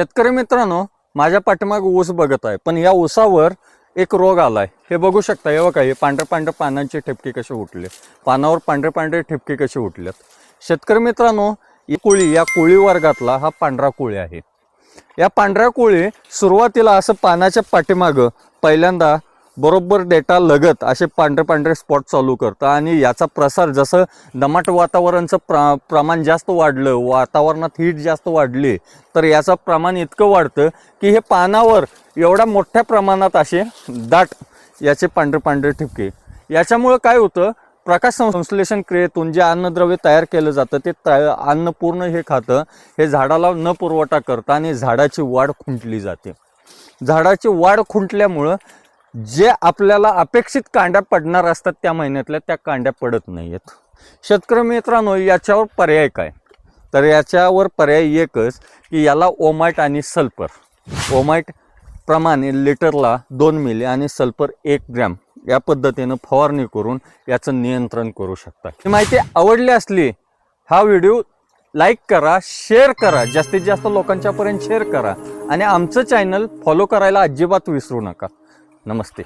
शेतकरी मित्रांनो, माझ्या पाठीमागे ऊस बघत आहे, पण या ऊसावर एक रोग आलाय। हे बघू शकता, हे बघा, हे पांढरे पांढरे पानांचे ठिपके कसे उठले, पानावर पांढरे पांढरे ठिपके कसे उठलेत। शेतकरी मित्रांनो, या कोळी वर्गातला हा पांढरा कोळी आहे। या पांढऱ्या कोळी सुरुवातीला असं पानाच्या पाठीमागं पहिल्यांदा बरोबर डेटा लगत असे पांढरे पांढरे स्पॉट चालू करतं आणि याचा प्रसार जसं दमट वातावरणाचं प्रमाण जास्त वाढलं, वातावरणात हीट जास्त वाढली, तर याचं प्रमाण इतकं वाढतं की हे पानावर एवढ्या मोठ्या प्रमाणात असे दाट याचे पांढरे पांढरे ठिपके। याच्यामुळे काय होतं, प्रकाश संश्लेषण क्रियेतून जे अन्नद्रव्य तयार केलं जातं ते अन्न पूर्ण हे खातं, हे झाडाला न पुरवठा करतं आणि झाडाची वाढ खुंटली जाते। झाडाची वाढ खुंटल्यामुळं जे आपल्याला अपेक्षित कांड्या पडणार असतात त्या महिन्यातल्या त्या कांड्या पडत नाहीत। शेतकरी मित्रांनो, याच्यावर पर्याय काय? तर याच्यावर पर्याय एकच की याला ओमाइट आणि सल्फर, ओमाइट प्रमाण लिटरला 2 मिली आणि सल्फर 1 ग्रॅम या पद्धतीने फवारणी करून याचं नियंत्रण करू शकता। ही माहिती आवडली असली हा व्हिडिओ लाईक करा, शेअर करा, जास्तीत जास्त लोकांच्यापर्यंत शेअर करा आणि आमचं चॅनल फॉलो करायला अजिबात विसरू नका। नमस्ते।